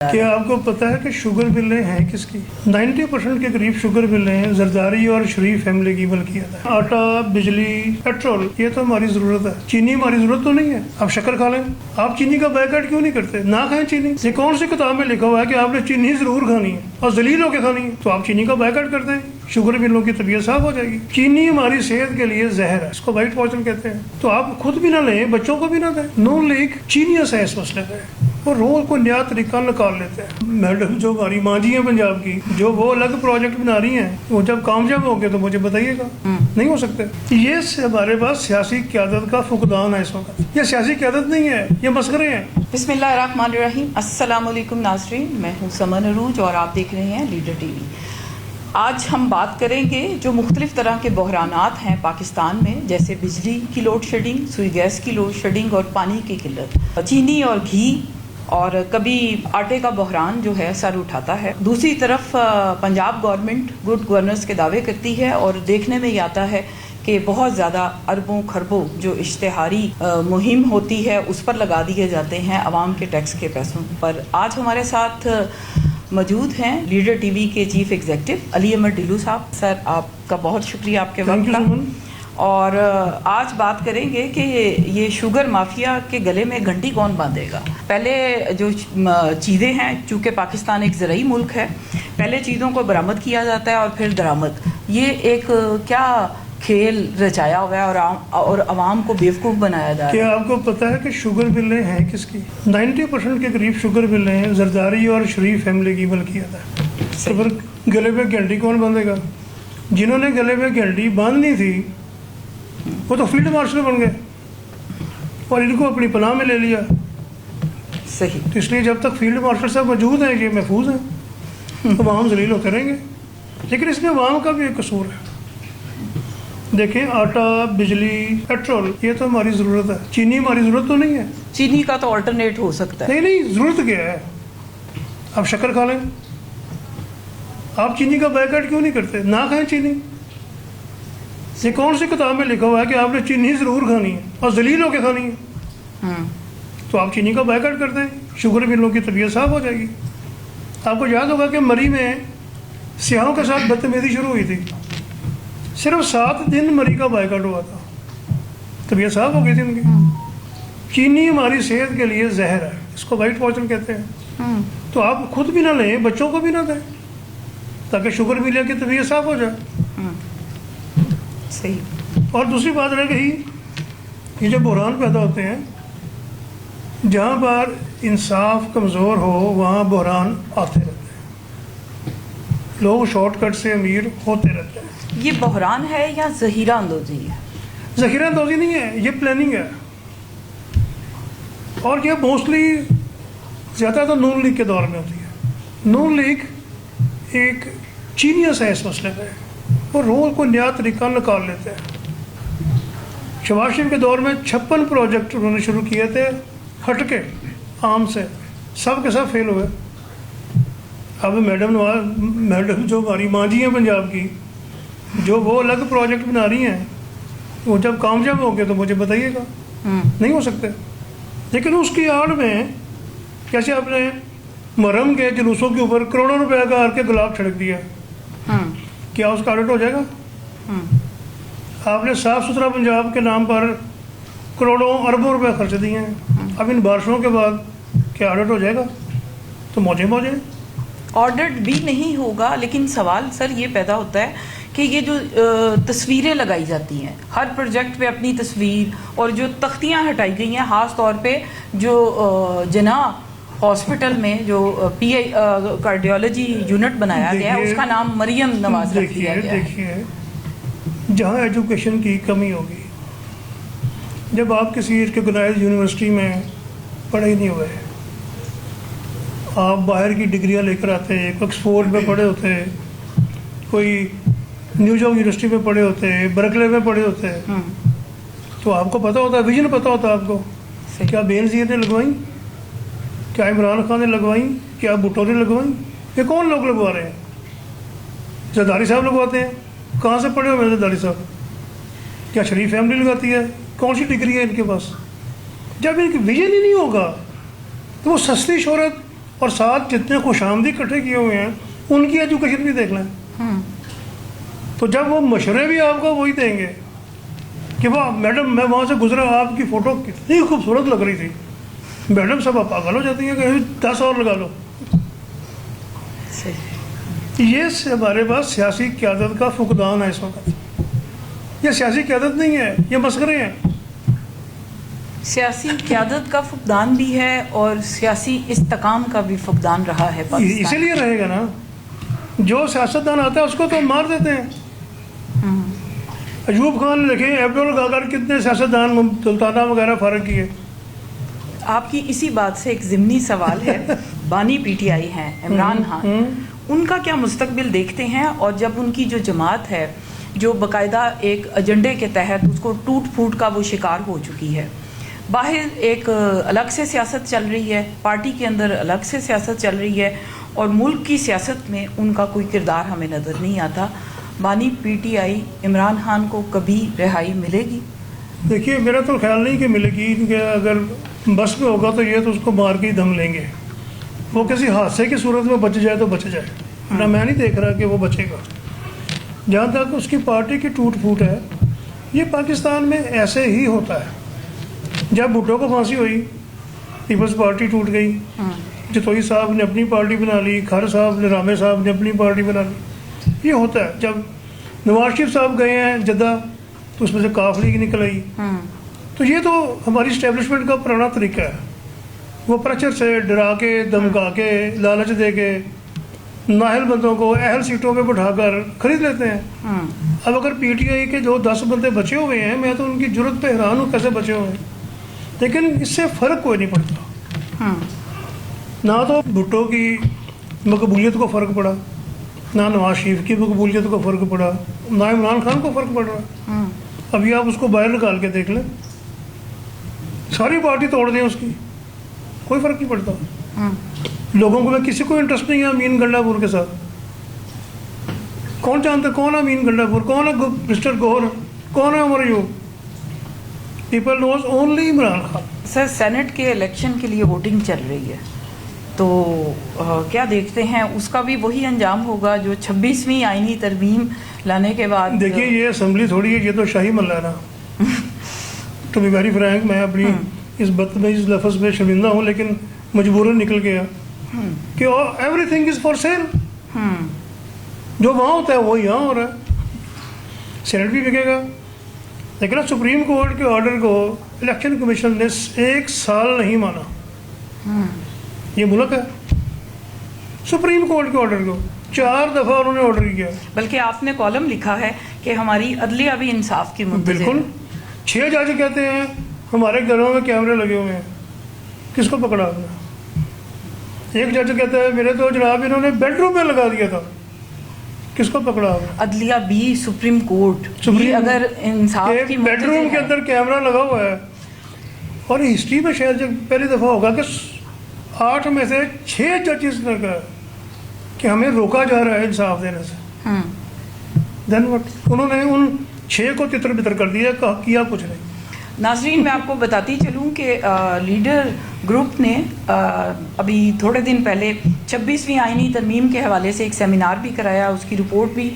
کیا آپ کو پتا ہے کہ شوگر ملیں ہیں کس کی؟ 90% کے قریب شوگر ملیں ہیں زرداری اور شریف فیملی کی ملکیت ہے۔ آٹا، بجلی، پیٹرول، یہ تو ہماری ضرورت ہے۔ چینی ہماری ضرورت تو نہیں ہے۔ آپ شکر کھا لیں، آپ چینی کا بائیکاٹ کیوں نہیں کرتے؟ نہ کھائیں چینی۔ یہ کون سی کتاب میں لکھا ہوا ہے کہ آپ نے چینی ضرور کھانی ہے اور ذلیل ہو کے کھانی ہے؟ تو آپ چینی کا بائیکاٹ کرتے ہیں، شوگر ملوں کی طبیعت صاف ہو جائے گی۔ چینی ہماری صحت کے لیے زہر ہے، اس کو وائٹ پوائزن کہتے ہیں۔ تو آپ خود بھی نہ لیں، بچوں کو بھی نہ دیں۔ نون لیگ چینیس ہے اس مسئلے پہ، وہ روز کو نیا طریقہ نکال لیتے ہیں۔ میڈم جو ہماری ماں جی ہیں پنجاب کی، جو وہ الگ پروجیکٹ بنا رہی ہیں، وہ جب کامیاب ہوں گے تو مجھے بتائیے گا۔ نہیں ہو سکتے۔ یہ ہمارے پاس سیاسی قیادت کا فقدان ہے اس وقت۔ یہ سیاسی قیادت نہیں ہے، یہ مسخرے ہیں۔ بسم اللہ الرحمن الرحیم۔ السلام علیکم ناظرین، میں ہوں سمن عروج اور آپ دیکھ رہے ہیں لیڈر ٹی وی۔ آج ہم بات کریں گے جو مختلف طرح کے بحرانات ہیں پاکستان میں، جیسے بجلی کی لوڈ شیڈنگ، سوئی گیس کی لوڈ شیڈنگ اور پانی کی قلت، چینی اور گھی، اور کبھی آٹے کا بحران جو ہے سر اٹھاتا ہے۔ دوسری طرف پنجاب گورنمنٹ گڈ گورننس کے دعوے کرتی ہے اور دیکھنے میں یہ آتا ہے کہ بہت زیادہ اربوں خربوں جو اشتہاری مہم ہوتی ہے اس پر لگا دیے جاتے ہیں عوام کے ٹیکس کے پیسوں پر۔ آج ہمارے ساتھ موجود ہیں لیڈر ٹی وی کے چیف ایگزیکٹو علی احمد ڈھیلو صاحب۔ سر، آپ کا بہت شکریہ آپ کے وقت کا۔ اور آج بات کریں گے کہ یہ شوگر مافیا کے گلے میں گھنٹی کون باندھے گا۔ پہلے جو چیزیں ہیں، چونکہ پاکستان ایک زرعی ملک ہے، پہلے چیزوں کو برآمد کیا جاتا ہے اور پھر درآمد۔ یہ ایک کیا کھیل رچایا ہوا ہے اور عوام کو بیوقوف بنایا جا رہا ہے۔ کیا آپ کو پتا ہے کہ شوگر ملیں ہیں کس کی؟ 90% کے قریب شوگر ملیں ہیں زرداری اور شریف فیملی کی ملکیت ہے۔ تو پھر گلے پہ گھنٹی کون باندھے گا؟ جنہوں نے گلے پہ گھنٹی باندھنی تھی وہ تو فیلڈ مارشل بن گئے اور ان کو اپنی پناہ میں لے لیا۔ صحیح۔ تو اس لیے جب تک فیلڈ مارشل صاحب موجود ہیں، یہ محفوظ ہیں، عوام ذلیل ہوتے رہیں گے۔ لیکن اس میں عوام کا بھی ایک قصور ہے۔ دیکھیں، آٹا، بجلی، پیٹرول، یہ تو ہماری ضرورت ہے۔ چینی ہماری ضرورت تو نہیں ہے۔ چینی کا تو آلٹرنیٹ ہو سکتا ہے۔ نہیں، ضرورت کیا ہے؟ آپ شکر کھا لیں، آپ چینی کا بائیکاٹ کیوں نہیں کرتے؟ نہ کھائیں چینی۔ یہ کون سی کتاب میں لکھا ہوا ہے کہ آپ نے چینی ضرور کھانی ہے اور ذلیل ہو کے کھانی ہے؟ تو آپ چینی کا بائیکاٹ کرتے ہیں، شوگر ملوں کی طبیعت صاف ہو جائے گی۔ آپ کو یاد ہوگا کہ مری میں سیاحوں کے ساتھ بدتمیزی شروع ہوئی تھی، صرف 7 دن مری کا بائیکاٹ ہوا تھا، طبیعت صاف ہو گئی تھی ان کی۔ چینی ہماری صحت کے لیے زہر ہے، اس کو وائٹ پوائزن کہتے ہیں۔ تو آپ خود بھی نہ لیں، بچوں کو بھی نہ دیں، تاکہ شوگر ملے کی طبیعت صاف ہو جائے۔ صحیح۔ اور دوسری بات رہ گئی، یہ جو بحران پیدا ہوتے ہیں، جہاں پر انصاف کمزور ہو وہاں بحران آتے رہتے ہیں، لوگ شارٹ کٹ سے امیر ہوتے رہتے ہیں۔ یہ بحران ہے یا ذخیرہ اندوزی ہے؟ ذخیرہ اندوزی نہیں ہے، یہ پلاننگ ہے۔ اور یہ موسٹلی زیادہ تو نون لیگ کے دور میں ہوتی ہے۔ نون لیگ ایک جینیس ہے اس مسئلے پہ، وہ روز کو نیا طریقہ نکال لیتے ہیں۔ شہباز شریف کے دور میں 56 پروجیکٹ انہوں نے شروع کیے تھے ہٹ کے عام سے، سب کے سب فیل ہوئے۔ اب میڈم جو ہماری ماں جی ہیں پنجاب کی، جو وہ الگ پروجیکٹ بنا رہی ہیں، وہ جب کامیاب ہوں گے تو مجھے بتائیے گا۔ نہیں ہو سکتے۔ لیکن اس کی آڑ میں جیسے آپ نے محرم کے جلوسوں کے اوپر کروڑوں روپے کا ہر کے گلاب چھڑک دیا، کیا اس کا آڈٹ ہو جائے گا؟ آپ نے صاف ستھرا پنجاب کے نام پر کروڑوں اربوں روپے خرچ دیے ہیں، اب ان بارشوں کے بعد کیا آڈٹ ہو جائے گا؟ تو موجے آڈٹ بھی نہیں ہوگا۔ لیکن سوال سر یہ پیدا ہوتا ہے کہ یہ جو تصویریں لگائی جاتی ہیں ہر پروجیکٹ پہ، اپنی تصویر، اور جو تختیاں ہٹائی گئی ہیں، خاص طور پہ جو جناح ہاسپٹل میں جو پی آئی کارڈیولوجی یونٹ بنایا گیا ہے، اس کا نام مریم نواز رکھ دیا گیا ہے۔ دیکھیے، جہاں ایجوکیشن کی کمی ہوگی، جب آپ کسی ریکگنائزڈ یونیورسٹی میں پڑھے نہیں ہوئے، آپ باہر کی ڈگریاں لے کر آتے ہیں، آکسفورڈ میں پڑھے ہوتے ہیں، کوئی نیو یارک یونیورسٹی میں پڑھے ہوتے ہیں، برکلے میں پڑھے ہوتے ہیں، تو آپ کو پتہ ہوتا ہے، ویژن پتہ ہوتا ہے آپ کو، کیا بے نظیر نے لگوائیں، کیا عمران خان نے لگوائیں، کیا بھٹو نے لگوائیں؟ یہ کون لوگ لگوا رہے ہیں؟ زرداری صاحب لگواتے ہیں۔ کہاں سے پڑھے ہوئے زرداری صاحب؟ کیا شریف فیملی لگاتی ہے؟ کون سی ڈگری ہے ان کے پاس؟ جب ان کی ویژن ہی نہیں ہوگا تو وہ سستی شہرت اور ساتھ جتنے خوش آمدید اکٹھے کیے ہوئے ہیں ان کی ایجوکیشن بھی دیکھ لیں. تو جب وہ مشورے بھی آپ کو وہی دیں گے کہ وہ میڈم میں وہاں سے گزرا آپ کی فوٹو کتنی خوبصورت لگ رہی تھی, میڈم سب آپ پاگل ہو جاتی ہیں کہ 10 اور لگا لو. یہ ہمارے پاس سیاسی قیادت کا فقدان ہے اس وقت. یہ سیاسی قیادت نہیں ہے, یہ مسخرے ہیں. سیاسی قیادت کا فقدان بھی ہے اور سیاسی استحکام کا بھی فقدان رہا ہے پاکستان. اسی لیے رہے گا نا, جو سیاستدان آتا ہے اس کو تو مار دیتے ہیں. ایوب خان نے دیکھیں, عبدالغفار کتنے سیاستدان سلطانہ وغیرہ فارغ کیے. آپ کی اسی بات سے ایک ضمنی سوال ہے. بانی پی ٹی آئی ہیں عمران خان, ان کا کیا مستقبل دیکھتے ہیں؟ اور جب ان کی جو جماعت ہے جو باقاعدہ ایک ایجنڈے کے تحت اس کو ٹوٹ پھوٹ کا وہ شکار ہو چکی ہے, باہر ایک الگ سے سیاست چل رہی ہے, پارٹی کے اندر الگ سے سیاست چل رہی ہے, اور ملک کی سیاست میں ان کا کوئی کردار ہمیں نظر نہیں آتا. بانی P T I Imran Khan کو کبھی رہائی ملے گی؟ دیکھیے میرا تو خیال نہیں کہ ملے گی, کہ اگر بس میں ہوگا تو یہ تو اس کو مار کے ہی دم لیں گے. وہ کسی حادثے کی صورت میں بچ جائے تو بچ جائے, نہ میں نہیں دیکھ رہا کہ وہ بچے گا. جہاں تک اس کی پارٹی کی ٹوٹ پھوٹ ہے, یہ پاکستان میں ایسے ہی ہوتا ہے. جب بھٹو کو پھانسی ہوئی, پیپلز پارٹی ٹوٹ گئی, جتوئی صاحب نے اپنی پارٹی بنا لی, کھر صاحب نے, رامے صاحب نے اپنی پارٹی بنا لی. یہ ہوتا ہے. جب نواز شریف صاحب گئے ہیں جدہ تو اس میں سے کاف لیگ نکل آئی. تو یہ تو ہماری اسٹیبلشمنٹ کا پرانا طریقہ ہے. وہ پریشر سے ڈرا کے, دمکا کے, لالچ دے کے نااہل بندوں کو اہل سیٹوں پہ بٹھا کر خرید لیتے ہیں. اب اگر پی ٹی آئی کے جو 10 بندے بچے ہوئے ہیں, میں تو ان کی جرت پہ حیران ہوں کیسے بچے ہوئے ہیں. لیکن اس سے فرق کوئی نہیں پڑتا. نہ تو بھٹو کی مقبولیت کو فرق پڑا, نہ نواز شریف کی مقبولیت کو فرق پڑا, نہ عمران خان کو فرق پڑ رہا. ابھی آپ اس کو باہر نکال کے دیکھ لیں, ساری پارٹی توڑ دیں اس کی, کوئی فرق نہیں پڑتا. لوگوں کو میں کسی کو انٹرسٹ نہیں ہے امین گنڈا پور کے ساتھ. کون جانتا کون ہے امین گنڈا پور, کون ہے مسٹر گور, کون ہے عمر ایوب؟ پیپل نوز اونلی عمران خان. سر سینٹ کے الیکشن کے لیے ووٹنگ چل رہی ہے, تو کیا دیکھتے ہیں اس کا بھی وہی انجام ہوگا جو 26ویں آئینی ترمیم لانے کے بعد؟ دیکھیے یہ اسمبلی تھوڑی ہے, یہ تو شاہی محلہ ہے نا. ٹو بی ویری فرینک, میں اپنی اس بدتمیز لفظ میں شرمندہ ہوں, لیکن مجبوراً نکل گیا کہ every thing is for sale. جو وہاں ہوتا ہے وہ یہاں ہو رہا ہے. سینٹ بھی بکے گا, لیکن سپریم کورٹ کے آرڈر کو الیکشن کمیشن نے 1 سال نہیں مانا. یہ ملک ہے. سپریم کورٹ کے آرڈر کو 4 دفعہ انہوں نے آرڈر کیا. بلکہ آپ نے کالم لکھا ہے کہ ہماری عدلیہ بھی انصاف کی منتظر. بالکل. 6 جج کہتے ہیں ہمارے گھروں میں کیمرے لگے ہوئے ہیں, کس کو پکڑا آپ نے؟ ایک جج کہتا ہے میرے تو جناب انہوں نے بیڈ روم میں لگا دیا تھا, کس کو پکڑا آپ نے؟ عدلیہ بھی سپریم کورٹ بھی اگر انصاف کی بیڈ روم کے اندر کیمرہ لگا ہوا ہے. اور ہسٹری میں شاید پہلی دفعہ ہوگا کہ 8 میں سے 6 ججز نے کہا کہ ہمیں روکا جا رہا ہے انصاف دینے سے. دین وٹ, انہوں نے ان 6 کو تتر بتر کر دیا, کیا کچھ نہیں. ناظرین میں آپ کو بتاتی چلوں کہ لیڈر گروپ نے ابھی تھوڑے دن پہلے 26ویں آئینی ترمیم کے حوالے سے ایک سیمینار بھی کرایا. اس کی رپورٹ بھی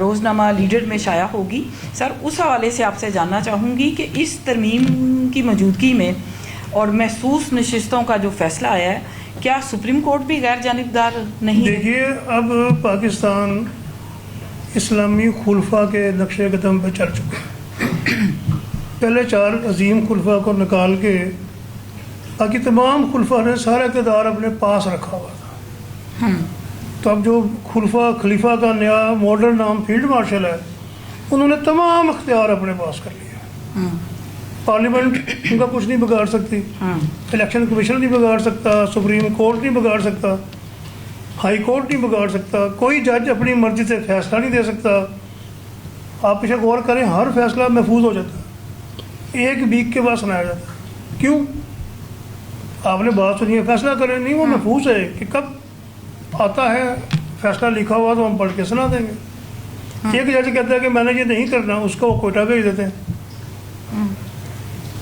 روزنامہ لیڈر میں شائع ہوگی. سر اس حوالے سے آپ سے جاننا چاہوں گی کہ اس ترمیم کی موجودگی میں اور محسوس نشستوں کا جو فیصلہ آیا ہے, کیا سپریم کورٹ بھی غیر جانبدار نہیں؟ دیکھیے اب پاکستان اسلامی خلفاء کے نقش قدم پہ چل چکے ہیں. پہلے 4 عظیم خلفاء کو نکال کے باقی تمام خلفاء نے سارا اقتدار اپنے پاس رکھا ہوا تھا. تو اب جو خلیفہ کا نیا ماڈرن نام فیلڈ مارشل ہے, انہوں نے تمام اختیار اپنے پاس کر لیا. پارلیمنٹ ان کا کچھ نہیں بگاڑ سکتی, الیکشن کمیشن نہیں بگاڑ سکتا, سپریم کورٹ نہیں بگاڑ سکتا, ہائی کورٹ نہیں بگاڑ سکتا, کوئی جج اپنی مرضی سے فیصلہ نہیں دے سکتا. آپ پیچھے غور کریں, ہر فیصلہ محفوظ ہو جاتا ہے, 1 ویک کے بعد سنایا جاتا ہے. کیوں؟ آپ نے بات سنی ہے, فیصلہ کریں نہیں, وہ محفوظ ہے کہ کب آتا ہے فیصلہ لکھا ہوا تو ہم پڑھ کے سنا دیں گے. ایک جج کہتا ہے کہ میں نے یہ نہیں کرنا, اس کو کوئٹہ بھیج دیتے ہیں.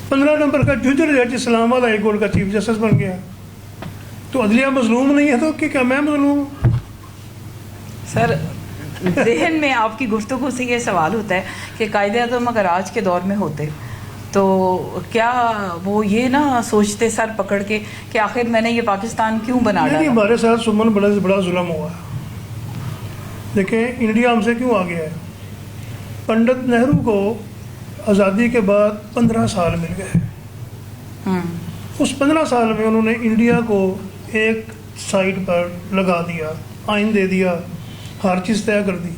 15 نمبر کا جوجر جج اسلام آباد ہائی کورٹ کا چیف جسٹس بن گیا. تو عدلیہ مظلوم نہیں ہے تو کہ کیا میں مظلوم ہوں؟ سر ذہن میں آپ کی گفتگو سے یہ سوال ہوتا ہے کہ قائد اعظم اگر آج کے دور میں ہوتے تو کیا وہ یہ نہ سوچتے سر پکڑ کے کہ آخر میں نے یہ پاکستان کیوں بنا نہیں، ڈالا؟ ہمارے ساتھ سمن بڑا ظلم ہوا ہے. دیکھیں انڈیا ہم سے کیوں آگے ہے. پنڈت نہرو کو آزادی کے بعد 15 سال مل گئے. اس 15 سال میں انہوں نے انڈیا کو ایک سائڈ پر لگا دیا، آئین دے دیا، ہر چیز طے کر دی.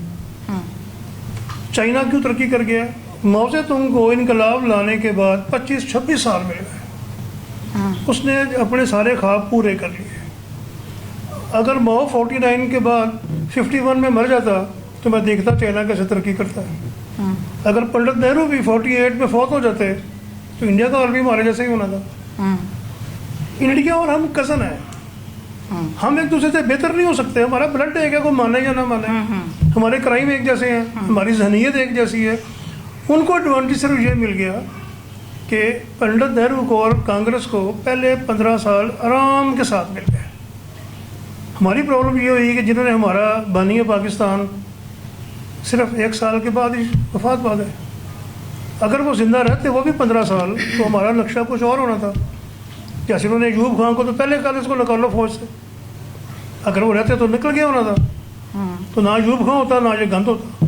چائنا کیوں ترقی کر گیا؟ ماؤ سے تم کو انقلاب لانے کے بعد 25-26 سال مل گئے. اس نے اپنے سارے خواب پورے کر لیے. اگر ماؤ 49 کے بعد 51 میں مر جاتا تو میں دیکھتا چائنا کیسے ترقی کرتا ہے. اگر پنڈت نہرو بھی 48 میں فوت ہو جاتے تو انڈیا کا حال بھی ہمارے جیسے ہی ہونا تھا. انڈیا اور ہم کزن ہیں، ہم ایک دوسرے سے بہتر نہیں ہو سکتے. ہمارا بلڈ ایک ہے، کوئی مانے یا نہ مانے. ہمارے کرائم ایک جیسے ہیں، ہماری ذہنیت ایک جیسی ہے. ان کو ایڈوانٹیج صرف یہ مل گیا کہ پنڈت نہرو کو اور کانگریس کو پہلے 15 سال آرام کے ساتھ مل گئے. ہماری پرابلم یہ ہوئی کہ جنہوں نے ہمارا بانی پاکستان صرف 1 سال کے بعد ہی وفات پا گئے. اگر وہ زندہ رہتے وہ بھی 15 سال تو ہمارا نقشہ کچھ اور ہونا تھا. جیسے انہوں نے ایوب خان کو تو پہلے کہا اس کو نکالو فوج سے، اگر وہ رہتے تو نکل گیا ہونا تھا. تو نہ ایوب خان ہوتا نہ یہ گند ہوتا.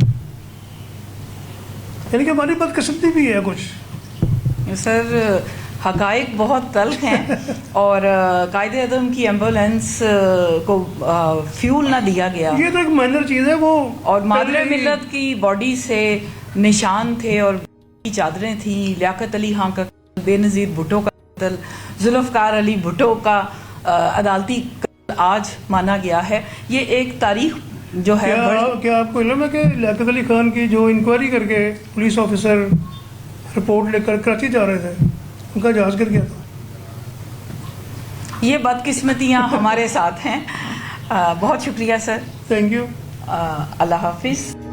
یعنی کہ ہماری بدقسمتی بھی ہے کچھ. سر حقائق بہت تلخ ہیں اور قائد اعظم کی ایمبولینس کو فیول نہ دیا گیا، یہ تو ایک مائنر چیز ہے. وہ اور مادر ملت کی باڈی سے نشان تھے اور چادریں تھیں. لیاقت علی خان کا قتل، بے نظیر بھٹو کا قتل، ذوالفقار علی بھٹو کا عدالتی قتل آج مانا گیا ہے. یہ ایک تاریخ جو ہے. کیا آپ کو علم ہے کہ لیاقت علی خان کی جو انکوائری کر کے پولیس آفیسر رپورٹ لے کر کراچی جا رہے تھے، ان کا جہاز گر گیا تھا. یہ بدقسمتیاں ہمارے ساتھ ہیں. بہت شکریہ سر. Thank you. اللہ حافظ.